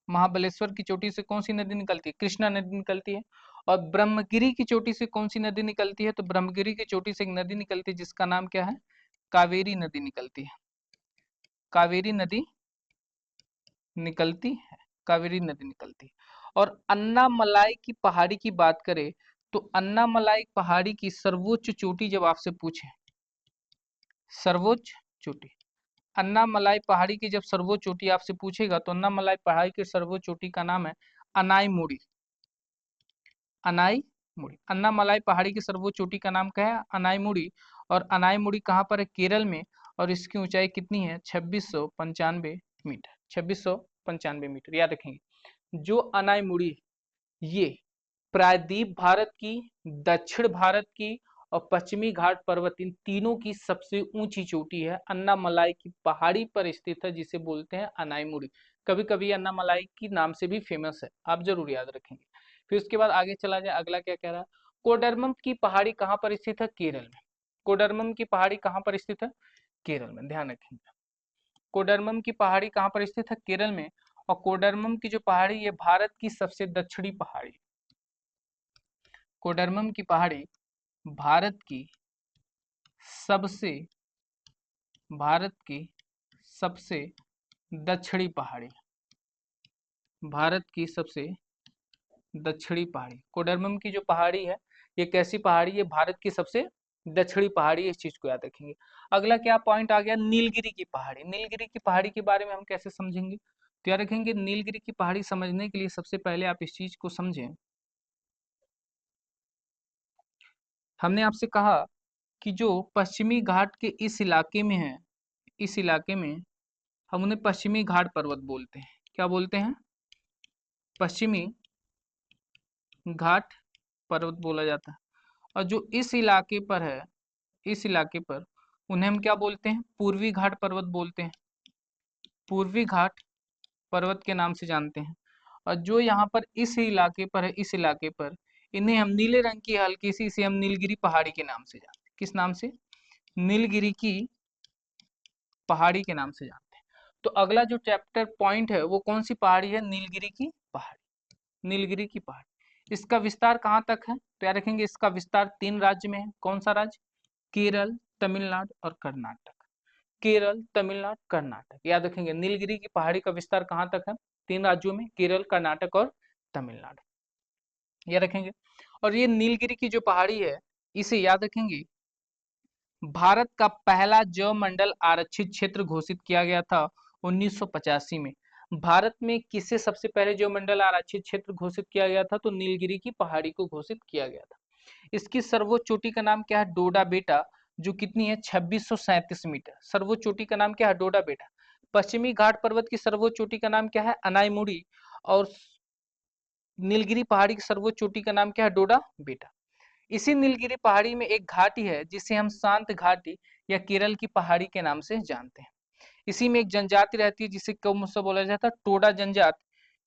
महाबलेश्वर की चोटी से कौन सी नदी निकलती है, कृष्णा नदी निकलती है। और ब्रह्मगिरी की चोटी से कौन सी नदी निकलती है, तो ब्रह्मगिरी की चोटी से एक नदी निकलती है जिसका नाम क्या है, कावेरी नदी निकलती है। कावेरी नदी निकलती है, कावेरी नदी निकलती है। और अन्नामलाई की पहाड़ी की बात करें तो अन्नामलाई पहाड़ी की सर्वोच्च चोटी जब आपसे पूछे, सर्वोच्च चोटी, अन्नामलाई पहाड़ी की जब सर्वोच्च चोटी आपसे पूछेगा तो अन्नामलाई पहाड़ी की सर्वोच्च चोटी का नाम है अनाईमुड़ी। अनाईमुड़ी, अन्नामलाई पहाड़ी की सर्वोच्च चोटी का नाम क्या है, अनाईमुड़ी। और अनाईमुड़ी कहाँ पर है, केरल में। और इसकी ऊंचाई कितनी है, 2695 मीटर, 2695 मीटर, याद रखेंगे। जो अनाईमुड़ी, ये प्रायद्वीप भारत की, दक्षिण भारत की और पश्चिमी घाट पर्वत, इन तीनों की सबसे ऊंची चोटी है, अन्नामलाई की पहाड़ी पर स्थित है, जिसे बोलते हैं अनाईमुड़ी। कभी कभी अन्नामलाई की नाम से भी फेमस है, आप जरूर याद रखेंगे। फिर उसके बाद आगे चला जाए, अगला क्या कह रहा है, कोडरमम की पहाड़ी कहाँ पर स्थित है, केरल में। कोडरमम की पहाड़ी कहाँ पर स्थित है, केरल में, ध्यान रखेंगे। कोडरमम की पहाड़ी कहाँ पर स्थित है, केरल में। और कोडरमम की जो पहाड़ी, ये भारत की सबसे दक्षिणी पहाड़ी, कोडरमम की पहाड़ी भारत की सबसे, भारत की सबसे दक्षिणी पहाड़ी, भारत की सबसे दक्षिणी पहाड़ी, कोडरमम की जो पहाड़ी है, ये कैसी पहाड़ी है, भारत की सबसे दक्षिणी पहाड़ी है, इस चीज को याद रखेंगे। अगला क्या पॉइंट आ गया, नीलगिरी की पहाड़ी। नीलगिरी की पहाड़ी के बारे में हम कैसे समझेंगे, तो याद रखेंगे, नीलगिरी की पहाड़ी समझने के लिए सबसे पहले आप इस चीज को समझें। हमने आपसे कहा कि जो पश्चिमी घाट के इस इलाके में है, इस इलाके में हम उन्हें पश्चिमी घाट पर्वत बोलते हैं। क्या बोलते हैं, पश्चिमी घाट पर्वत बोला जाता है। और जो इस इलाके पर है, इस इलाके पर, उन्हें हम क्या बोलते हैं, पूर्वी घाट पर्वत बोलते हैं, पूर्वी घाट पर्वत के नाम से जानते हैं। और जो यहाँ पर इस इलाके पर है, इस इलाके पर, इन्हें हम नीले रंग की हल्की सी, इसे हम नीलगिरी पहाड़ी के नाम से जानते हैं। किस नाम से, नीलगिरी की पहाड़ी के नाम से जानते हैं। तो अगला जो चैप्टर पॉइंट है वो कौन सी पहाड़ी है? नीलगिरी की पहाड़ी। नीलगिरी की पहाड़ी। इसका विस्तार कहाँ तक है? तो याद रखेंगे इसका विस्तार 3 राज्य में है। कौन सा राज्य? केरल, तमिलनाडु और कर्नाटक। केरल, तमिलनाडु, कर्नाटक। याद रखेंगे नीलगिरी की पहाड़ी का विस्तार कहाँ तक है? 3 राज्यों में, केरल, कर्नाटक और तमिलनाडु। याद रखेंगे। और ये नीलगिरी की जो पहाड़ी है इसे याद रखेंगे भारत का पहला जैव मंडल आरक्षित क्षेत्र घोषित किया गया था 1985 में। भारत में किसे सबसे पहले जैव मंडल आरक्षित क्षेत्र घोषित किया गया था? तो नीलगिरी की पहाड़ी को घोषित किया गया था। इसकी सर्वोच्च चोटी का नाम क्या है? डोडा बेटा, जो कितनी है? 2637 मीटर। सर्वोच्च चोटी का नाम क्या है? डोडा बेटा। पश्चिमी घाट पर्वत की सर्वोच्च चोटी का नाम क्या है? अनाईमुड़ी। और नीलगिरी पहाड़ी की सर्वोच्च चोटी का नाम क्या है? डोडा बेटा। इसी नीलगिरी पहाड़ी में एक घाटी है जिसे हम शांत घाटी या केरल की पहाड़ी के नाम से जानते हैं। इसी में एक जनजाति रहती है जिसे कौन सा बोला जाता है? टोडा जनजाति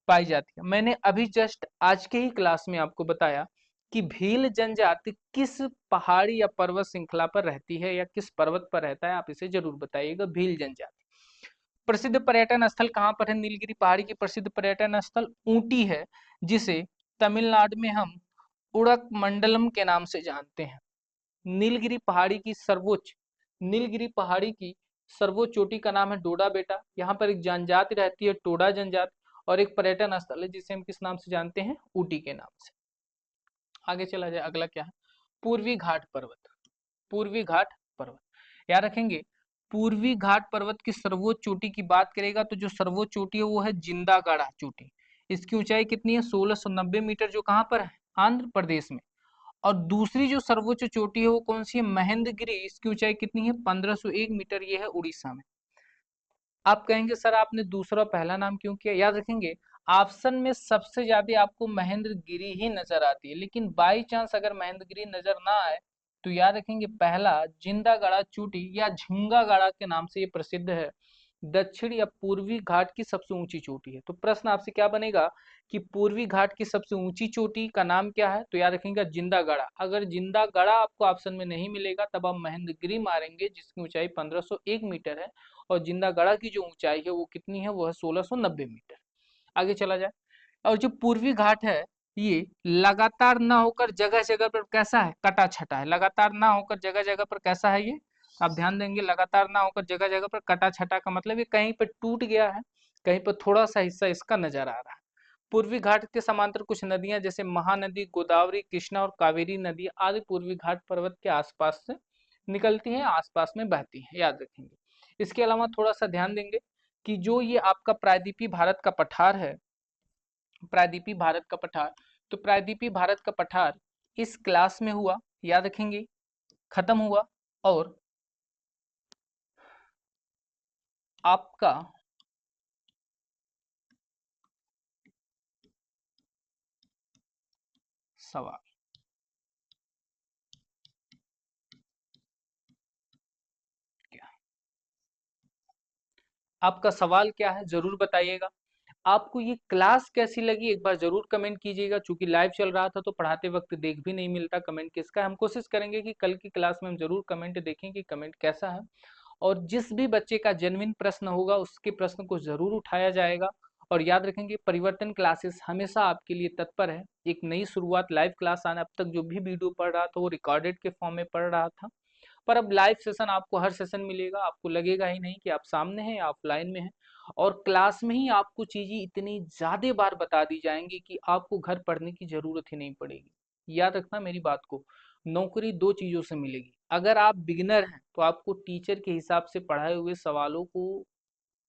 पाई जाती है। मैंने अभी जस्ट आज के ही क्लास में आपको बताया कि भील जनजाति किस पहाड़ी या पर्वत श्रृंखला पर रहती है या किस पर्वत पर रहता है, आप इसे जरूर बताइएगा। भील जनजाति। प्रसिद्ध पर्यटन स्थल कहाँ पर है? नीलगिरी पहाड़ी की प्रसिद्ध पर्यटन स्थल ऊटी है, जिसे तमिलनाडु में हम उड़क मंडलम के नाम से जानते हैं। नीलगिरी पहाड़ी की सर्वोच्च नीलगिरी पहाड़ी की सर्वोच्च चोटी का नाम है डोडा बेटा। यहाँ पर एक जनजाति रहती है, टोडा जनजाति, और एक पर्यटन स्थल है जिसे हम किस नाम से जानते हैं? ऊटी के नाम से। आगे चला जाए, अगला क्या है? पूर्वी घाट पर्वत। पूर्वी घाट पर्वत याद रखेंगे। पूर्वी घाट पर्वत की सर्वोच्च चोटी की बात करेगा तो जो सर्वोच्च चोटी है वो है जिंदागढ़ा चोटी। इसकी ऊंचाई कितनी है? 1690 मीटर, जो कहाँ पर है? आंध्र प्रदेश में। और दूसरी जो सर्वोच्च चोटी है वो कौन सी है? महेंद्रगिरी। इसकी ऊंचाई कितनी है? 1501 मीटर। ये है उड़ीसा में। आप कहेंगे सर आपने दूसरा पहला नाम क्यों किया? याद रखेंगे ऑप्शन में सबसे ज्यादा आपको महेंद्रगिरी ही नजर आती है, लेकिन बाई चांस अगर महेंद्रगिरी नजर ना आए तो याद रखेंगे पहला जिंदागढ़ा चोटी या झुंगागढ़ा के नाम से ये प्रसिद्ध है। दक्षिण या पूर्वी घाट की सबसे ऊंची चोटी है। तो प्रश्न आपसे क्या बनेगा कि पूर्वी घाट की सबसे ऊंची चोटी का नाम क्या है? तो याद रखेंगे जिंदागढ़ा। अगर जिंदागढ़ा आपको ऑप्शन में नहीं मिलेगा तब आप महेंद्रगिरी मारेंगे जिसकी ऊंचाई 1501 मीटर है, और जिंदागढ़ा की जो ऊंचाई है वो कितनी है? वो है 1690 मीटर। आगे चला जाए। और जो पूर्वी घाट है ये लगातार ना होकर जगह जगह पर कैसा है? कटा छटा है। लगातार ना होकर जगह जगह पर कैसा है ये? आप ध्यान देंगे, लगातार ना होकर जगह जगह पर कटा छटा का मतलब ये कहीं पर टूट गया है, कहीं पर थोड़ा सा हिस्सा इसका नजर आ रहा है। पूर्वी घाट के समांतर कुछ नदियां जैसे महानदी, गोदावरी, कृष्णा और कावेरी नदी आदि पूर्वी घाट पर्वत के आसपास से निकलती हैं, आसपास में बहती हैं। याद रखेंगे। इसके अलावा थोड़ा सा ध्यान देंगे कि जो ये आपका प्रायद्वीपीय भारत का पठार है, प्रायद्वीपीय भारत का पठार, तो प्रायद्वीपीय भारत का पठार इस क्लास में हुआ, याद रखेंगे, खत्म हुआ। और आपका सवाल क्या? आपका सवाल क्या है जरूर बताइएगा। आपको ये क्लास कैसी लगी एक बार जरूर कमेंट कीजिएगा। चूंकि लाइव चल रहा था तो पढ़ाते वक्त देख भी नहीं मिलता कमेंट किसका है। हम कोशिश करेंगे कि कल की क्लास में हम जरूर कमेंट देखें कि कमेंट कैसा है, और जिस भी बच्चे का जेन्युइन प्रश्न होगा उसके प्रश्न को जरूर उठाया जाएगा। और याद रखेंगे परिवर्तन क्लासेस हमेशा आपके लिए तत्पर है। एक नई शुरुआत लाइव क्लास आने, अब तक जो भी वीडियो पढ़ रहा था वो रिकॉर्डेड के फॉर्म में पढ़ रहा था, पर अब लाइव सेशन आपको हर सेशन मिलेगा। आपको लगेगा ही नहीं कि आप सामने हैं या ऑफलाइन में हैं, और क्लास में ही आपको चीजें इतनी ज्यादा बार बता दी जाएंगी कि आपको घर पढ़ने की जरूरत ही नहीं पड़ेगी। याद रखना मेरी बात को, नौकरी दो चीजों से मिलेगी। अगर आप बिगिनर हैं तो आपको टीचर के हिसाब से पढ़ाए हुए सवालों को,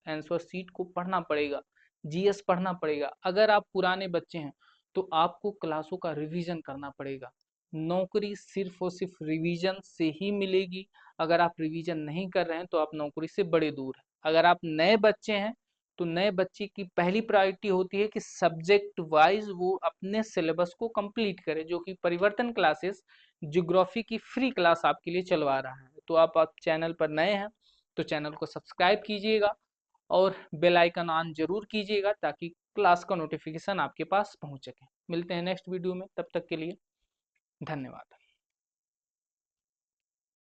आंसर शीट को पढ़ना पड़ेगा, जीएस पढ़ना पड़ेगा। अगर आप पुराने बच्चे हैं तो आपको क्लासों का रिवीजन करना पड़ेगा। नौकरी सिर्फ और सिर्फ रिवीजन से ही मिलेगी। अगर आप रिवीजन नहीं कर रहे हैं तो आप नौकरी से बड़े दूर हैं। अगर आप नए बच्चे हैं तो नए बच्चे की पहली प्रायोरिटी होती है कि सब्जेक्ट वाइज वो अपने सिलेबस को कंप्लीट करे, जो कि परिवर्तन क्लासेस ज्योग्राफी की फ्री क्लास आपके लिए चलवा रहा है। तो आप चैनल पर नए हैं तो चैनल को सब्सक्राइब कीजिएगा और बेल आइकन ऑन जरूर कीजिएगा ताकि क्लास का नोटिफिकेशन आपके पास पहुंच सके। मिलते हैं नेक्स्ट वीडियो में, तब तक के लिए धन्यवाद।